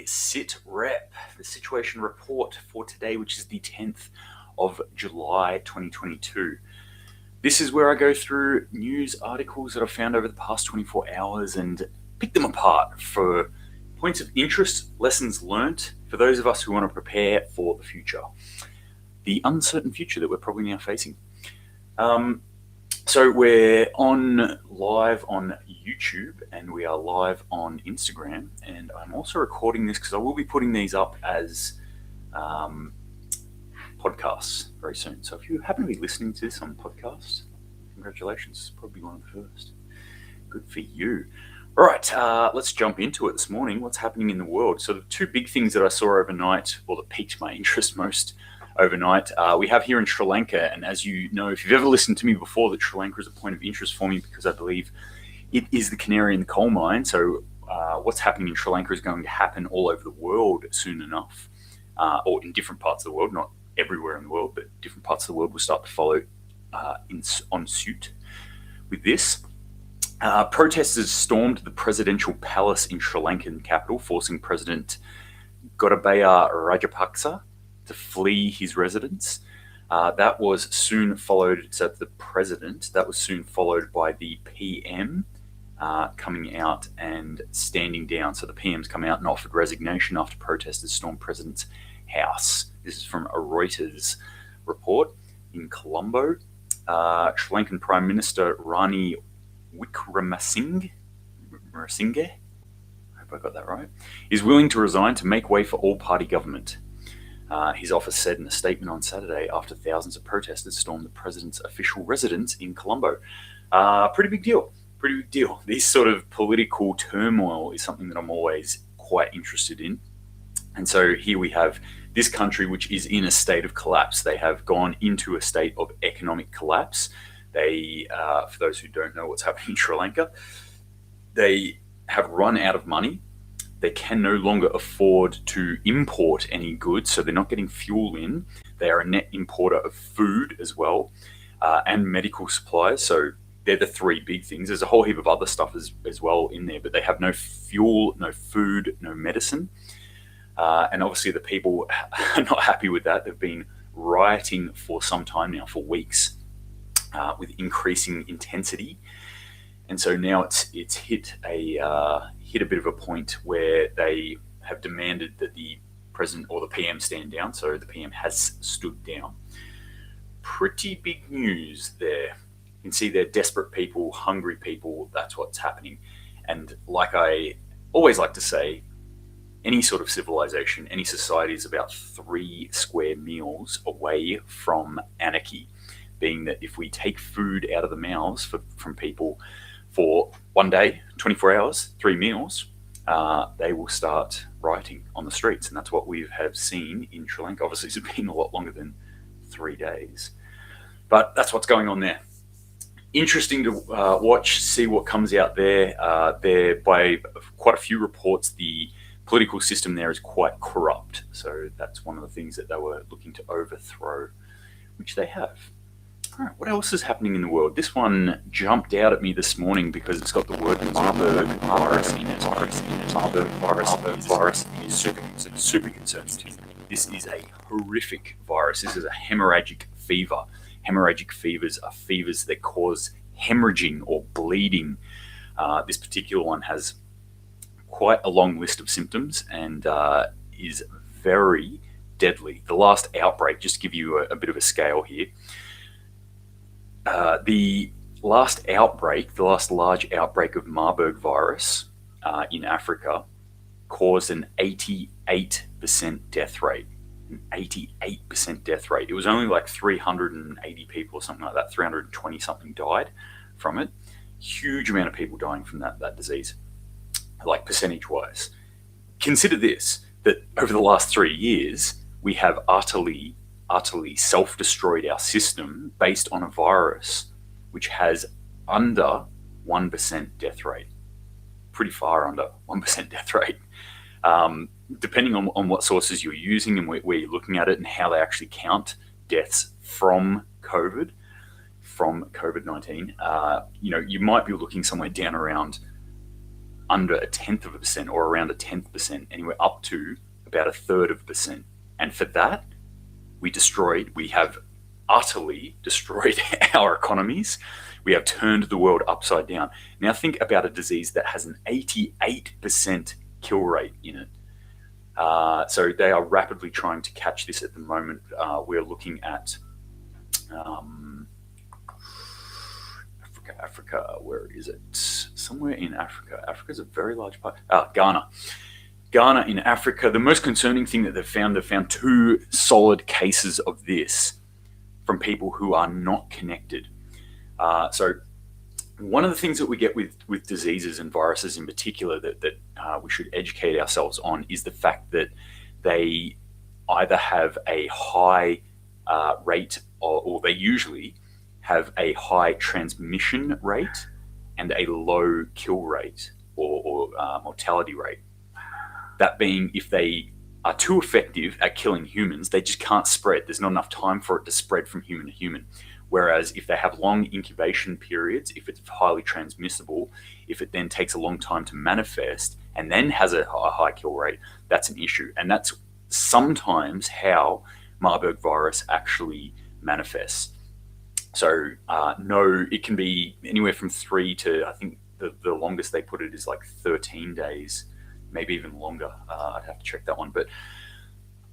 SitRep, the situation report for today, which is the 10th of July 2022. This is where I go through news articles that I've found over the past 24 hours and pick them apart for points of interest, lessons learnt for those of us who want to prepare for the future, the uncertain future that we're probably now facing. So we're live on YouTube and we are live on Instagram, and I'm also recording this because I will be putting these up as podcasts very soon. So if you happen to be listening to this on podcast, congratulations, it's probably one of the first. Good for you. All right, let's jump into it this morning. What's happening in the world? So the two big things that I saw overnight, or that piqued my interest most overnight, we have here in Sri Lanka. And as you know, if you've ever listened to me before, that Sri Lanka is a point of interest for me because I believe it is the canary in the coal mine. So what's happening in Sri Lanka is going to happen all over the world soon enough, or in different parts of the world, not everywhere in the world, but different parts of the world will start to follow on suit with this. Protesters stormed the presidential palace in Sri Lankan capital, forcing President Gotabaya Rajapaksa to flee his residence. That was soon followed, so the president, that was soon followed by the PM coming out and standing down. So the PM's come out and offered resignation after protesters stormed president's house. This is from a Reuters report. In Colombo, Sri Lankan Prime Minister Rani Wickramasinghe, I hope I got that right, is willing to resign to make way for all-party government. His office said in a statement on Saturday after thousands of protesters stormed the president's official residence in Colombo. Pretty big deal. This sort of political turmoil is something that I'm always quite interested in. And so here we have this country, which is in a state of collapse. They have gone into a state of economic collapse. They, for those who don't know what's happening in Sri Lanka, they have run out of money. They can no longer afford to import any goods, so they're not getting fuel in. They are a net importer of food as well, and medical supplies. So they're the three big things. There's a whole heap of other stuff as well in there, but they have no fuel, no food, no medicine. And obviously the people are not happy with that. They've been rioting for some time now, for weeks, with increasing intensity. And so now it's hit a bit of a point where they have demanded that the president or the PM stand down. So the PM has stood down. Pretty big news there. You can see they're desperate people, hungry people. That's what's happening. And like I always like to say, any sort of civilization, any society is about 3 square meals away from anarchy, being that if we take food out of the mouths from people for one day, 24 hours, 3 meals, they will start rioting on the streets. And that's what we have seen in Sri Lanka. Obviously, it's been a lot longer than 3 days. But that's what's going on there. Interesting to watch, see what comes out there. There, by quite a few reports, the political system there is quite corrupt. So that's one of the things that they were looking to overthrow, which they have. All right, what else is happening in the world? This one jumped out at me this morning because it's got the word Marburg virus in it. Marburg virus is super concerning. This is a horrific virus. This is a hemorrhagic fever. Hemorrhagic fevers are fevers that cause hemorrhaging or bleeding. This particular one has quite a long list of symptoms and is very deadly. The last outbreak, just to give you a bit of a scale here, the last large outbreak of Marburg virus in Africa caused an 88% death rate. An 88% death rate. It was only like 380 people or something like that. 320 something died from it. Huge amount of people dying from that disease, like percentage wise. Consider this, that over the last 3 years, we have utterly self-destroyed our system based on a virus which has under 1% death rate. Pretty far under 1% death rate. Depending on what sources you're using and where you're looking at it and how they actually count deaths from COVID-19, you might be looking somewhere down around under 0.1%, or around 0.1%, anywhere up to about 0.33%. And for that, we have utterly destroyed our economies. We have turned the world upside down. Now think about a disease that has an 88% kill rate in it. So they are rapidly trying to catch this at the moment. We're looking at Africa, where is it? Somewhere in Africa. Africa's a very large part. Ghana in Africa. The most concerning thing that they've found 2 solid cases of this from people who are not connected. So one of the things that we get with diseases and viruses in particular that we should educate ourselves on is the fact that they either have a high rate, or they usually have a high transmission rate and a low kill rate or mortality rate. That being, if they are too effective at killing humans, they just can't spread. There's not enough time for it to spread from human to human. Whereas if they have long incubation periods, if it's highly transmissible, if it then takes a long time to manifest and then has a high kill rate, that's an issue. And that's sometimes how Marburg virus actually manifests. So no, it can be anywhere from 3 to, I think the longest they put it is like 13 days, maybe even longer. I'd have to check that one. But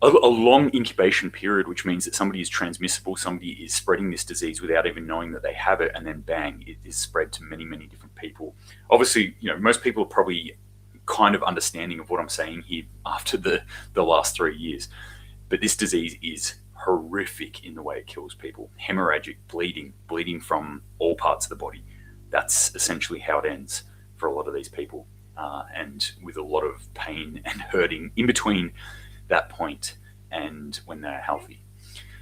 a long incubation period, which means that somebody is transmissible, somebody is spreading this disease without even knowing that they have it, and then bang, it is spread to many, many different people. Obviously, most people are probably kind of understanding of what I'm saying here after the last 3 years. But this disease is horrific in the way it kills people. Hemorrhagic, bleeding from all parts of the body. That's essentially how it ends for a lot of these people, and with a lot of pain and hurting in between that point and when they're healthy.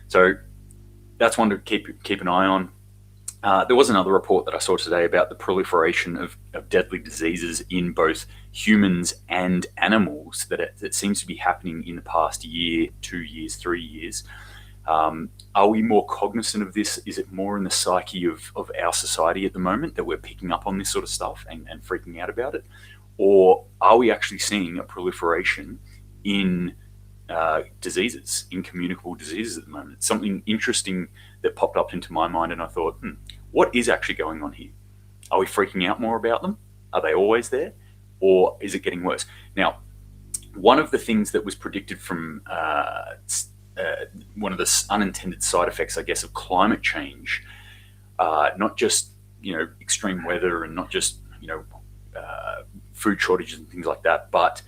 So that's one to keep an eye on. There was another report that I saw today about the proliferation of deadly diseases in both humans and animals that seems to be happening in the past year, 2 years, 3 years. Are we more cognizant of this? Is it more in the psyche of our society at the moment that we're picking up on this sort of stuff and freaking out about it? Or are we actually seeing a proliferation in diseases, in communicable diseases at the moment? It's something interesting that popped up into my mind, and I thought, what is actually going on here? Are we freaking out more about them? Are they always there? Or is it getting worse? Now, one of the things that was predicted from one of the unintended side effects, I guess, of climate change, not just extreme weather and not just food shortages and things like that, but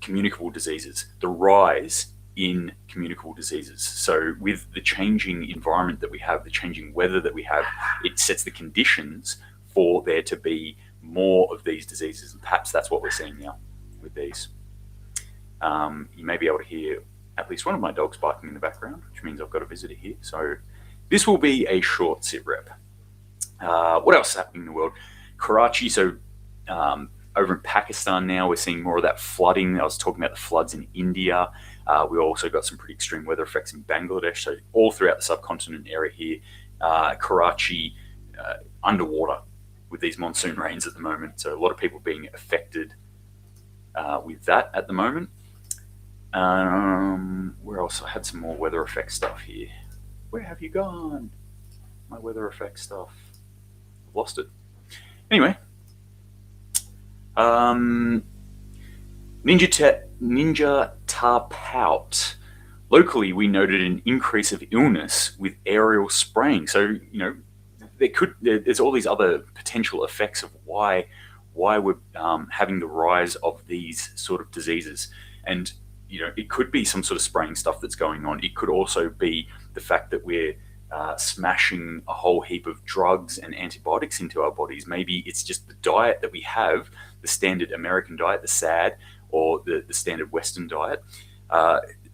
communicable diseases, the rise in communicable diseases. So with the changing environment that we have, the changing weather that we have, it sets the conditions for there to be more of these diseases. And perhaps that's what we're seeing now with these. You may be able to hear at least one of my dogs barking in the background, which means I've got a visitor here. So this will be a short SitRep. What else is happening in the world? Karachi, so over in Pakistan now, we're seeing more of that flooding. I was talking about the floods in India. We also got some pretty extreme weather effects in Bangladesh. So all throughout the subcontinent area here, Karachi underwater with these monsoon rains at the moment. So a lot of people being affected with that at the moment. Where else? I had some more weather effect stuff here. Where have you gone? My weather effect stuff. I've lost it. Anyway. Ninja Tapout. Locally, we noted an increase of illness with aerial spraying. So, there's all these other potential effects of why we're having the rise of these sort of diseases. And, it could be some sort of spraying stuff that's going on. It could also be the fact that we're smashing a whole heap of drugs and antibiotics into our bodies. Maybe it's just the diet that we have, the standard American diet, the SAD, or the standard Western diet,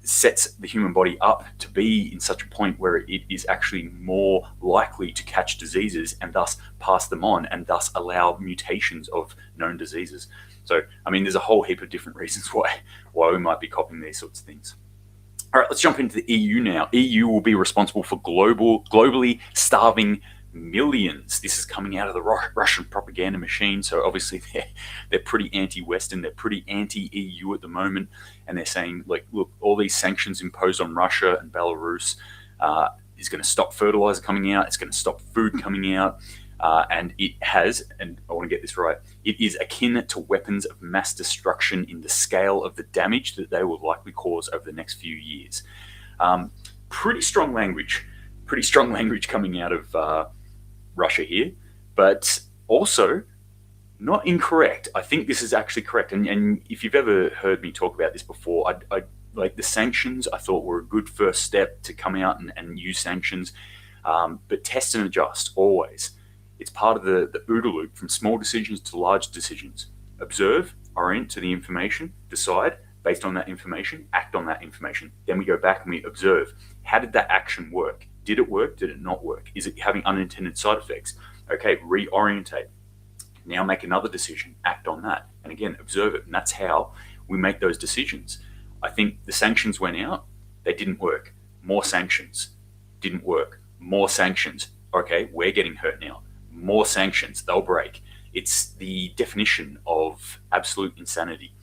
sets the human body up to be in such a point where it is actually more likely to catch diseases and thus pass them on and thus allow mutations of known diseases. So, there's a whole heap of different reasons why we might be copying these sorts of things. All right, let's jump into the EU now. EU will be responsible for globally starving millions. This is coming out of the Russian propaganda machine. So obviously they're pretty anti-Western. They're pretty anti-EU at the moment, and they're saying, like, look, all these sanctions imposed on Russia and Belarus is going to stop fertilizer coming out. It's going to stop food coming out. And it has, and I want to get this right, it is akin to weapons of mass destruction in the scale of the damage that they will likely cause over the next few years. Pretty strong language coming out of Russia here, but also not incorrect. I think this is actually correct. And if you've ever heard me talk about this before, I like the sanctions. I thought were a good first step to come out and use sanctions, but test and adjust always. It's part of the OODA loop, from small decisions to large decisions. Observe, orient to the information, decide based on that information, act on that information. Then we go back and we observe. How did that action work? Did it work? Did it not work? Is it having unintended side effects? Okay, reorientate. Now make another decision, act on that. And again, observe it. And that's how we make those decisions. I think the sanctions went out, they didn't work. More sanctions, didn't work. More sanctions. Okay, we're getting hurt now. More sanctions, they'll break. It's the definition of absolute insanity,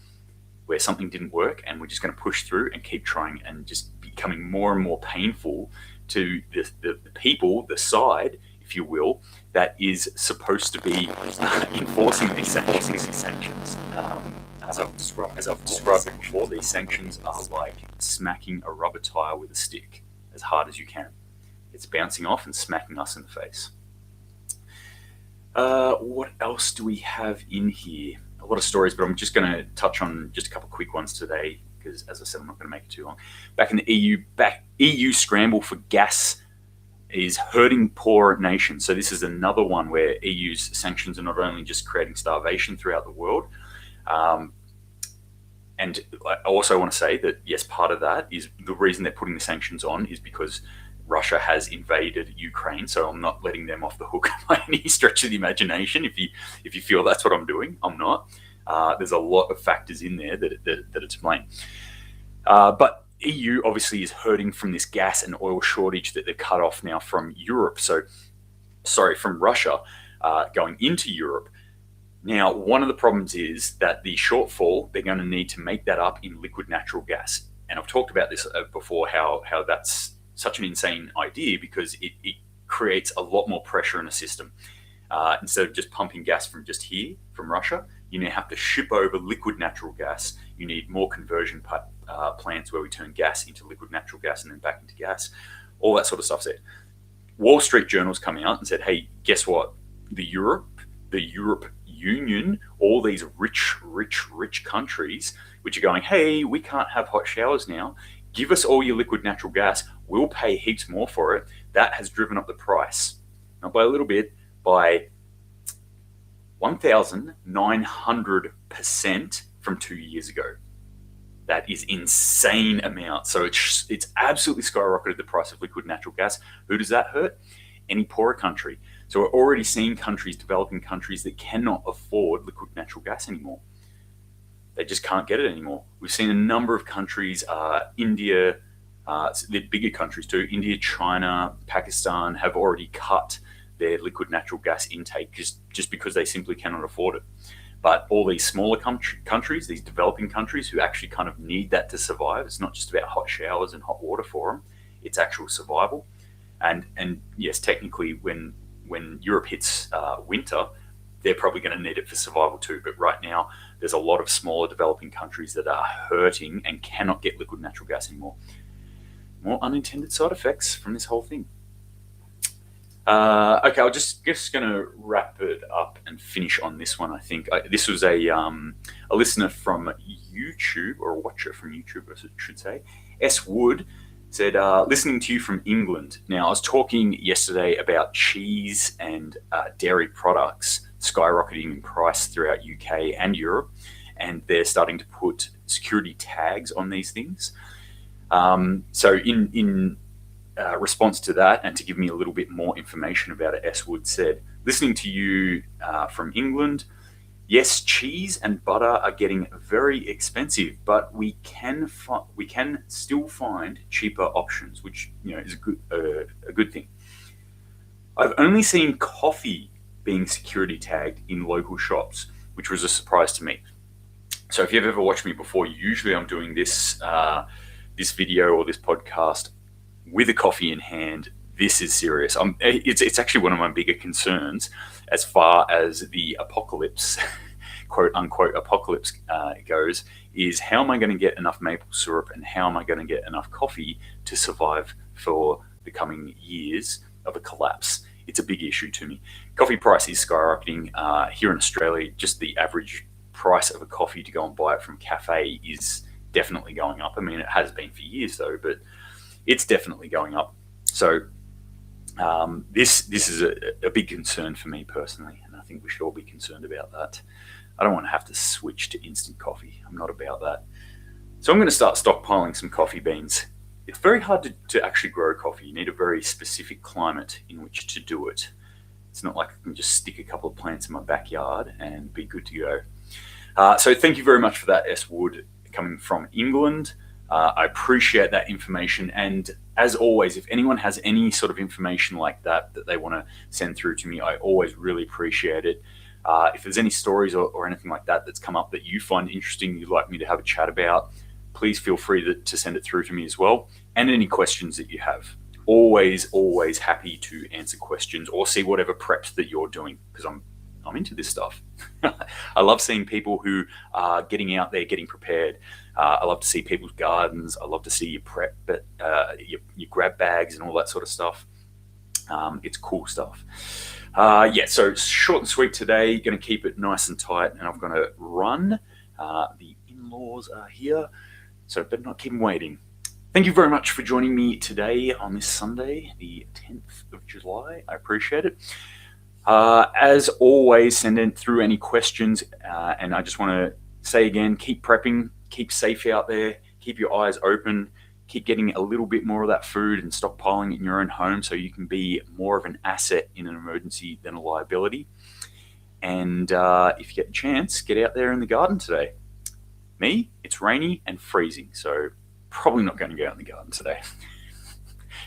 where something didn't work and we're just going to push through and keep trying, and just becoming more and more painful to the people, the side, if you will, that is supposed to be enforcing these sanctions. As I've described before, these sanctions are like smacking a rubber tire with a stick as hard as you can. It's bouncing off and smacking us in the face. What else do we have in here? A lot of stories, but I'm just going to touch on just a couple of quick ones today, because, as I said, I'm not going to make it too long. Back in the EU scramble for gas is hurting poor nations. So this is another one where EU's sanctions are not only just creating starvation throughout the world, and I also want to say that, yes, part of that is the reason they're putting the sanctions on is because Russia has invaded Ukraine. So I'm not letting them off the hook by any stretch of the imagination. If you feel that's what I'm doing, I'm not. There's a lot of factors in there that are to blame. But EU obviously is hurting from this gas and oil shortage that they're cut off now from Europe. From Russia going into Europe. Now, one of the problems is that the shortfall, they're going to need to make that up in liquid natural gas. And I've talked about this before, how that's such an insane idea, because it creates a lot more pressure in a system. Instead of just pumping gas from just here, from Russia, you now have to ship over liquid natural gas. You need more conversion plants where we turn gas into liquid natural gas and then back into gas. All that sort of stuff's there. Wall Street Journal's come out and said, hey, guess what? The Europe Union, all these rich countries, which are going, hey, we can't have hot showers now. Give us all your liquid natural gas. We'll pay heaps more for it. That has driven up the price, not by a little bit, by 1,900% from 2 years ago. That is insane amount. So it's absolutely skyrocketed the price of liquid natural gas. Who does that hurt? Any poorer country. So we're already seeing developing countries that cannot afford liquid natural gas anymore. They just can't get it anymore. We've seen a number of countries, India, the bigger countries too, India, China, Pakistan, have already cut their liquid natural gas intake just because they simply cannot afford it. But all these smaller countries, these developing countries who actually kind of need that to survive, it's not just about hot showers and hot water for them, it's actual survival. And yes, technically when Europe hits winter, they're probably going to need it for survival too. But right now, there's a lot of smaller developing countries that are hurting and cannot get liquid natural gas anymore. More unintended side effects from this whole thing. Okay, I'm just going to wrap it up and finish on this one, I think. This was a listener from YouTube, or a watcher from YouTube, I should say. S. Wood said, listening to you from England. Now, I was talking yesterday about cheese and dairy products skyrocketing in price throughout UK and Europe, and they're starting to put security tags on these things. So in response to that, and to give me a little bit more information about it, S. Wood said, listening to you from England, yes, cheese and butter are getting very expensive, but we can still find cheaper options, which is a good thing. I've only seen coffee being security tagged in local shops, which was a surprise to me. So if you've ever watched me before, usually I'm doing this this video or this podcast with a coffee in hand. This is serious. It's actually one of my bigger concerns as far as the apocalypse, quote unquote apocalypse goes, is how am I going to get enough maple syrup and how am I going to get enough coffee to survive for the coming years of a collapse? It's a big issue to me. Coffee price is skyrocketing here in Australia. Just the average price of a coffee to go and buy it from cafe is definitely going up. I mean, it has been for years though, but it's definitely going up. So this is a big concern for me personally, and I think we should all be concerned about that. I don't want to have to switch to instant coffee. I'm not about that. So I'm going to start stockpiling some coffee beans. It's very hard to actually grow coffee. You need a very specific climate in which to do it. It's not like I can just stick a couple of plants in my backyard and be good to go. So thank you very much for that, S. Wood, coming from England. I appreciate that information. And as always, if anyone has any sort of information like that they want to send through to me, I always really appreciate it. If there's any stories or anything like that that's come up that you find interesting, you'd like me to have a chat about, please feel free to send it through to me as well. And any questions that you have. Always happy to answer questions or see whatever preps that you're doing, because I'm into this stuff. I love seeing people who are getting out there, getting prepared. I love to see people's gardens. I love to see your prep, your grab bags and all that sort of stuff. It's cool stuff. Yeah, so short and sweet today. Going to keep it nice and tight, and I'm going to run. The in-laws are here, so better not keep them waiting. Thank you very much for joining me today on this Sunday, the 10th of July. I appreciate it. As always, send in through any questions, and I just want to say again, keep prepping, keep safe out there, keep your eyes open, keep getting a little bit more of that food and stockpiling it in your own home so you can be more of an asset in an emergency than a liability. And if you get a chance, get out there in the garden today. Me, it's rainy and freezing, so probably not going to go out in the garden today.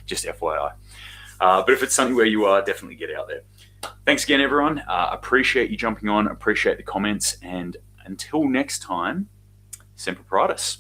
Just FYI. But if it's sunny where you are, definitely get out there. Thanks again, everyone. Appreciate you jumping on, appreciate the comments, and until next time, Semper Paratus.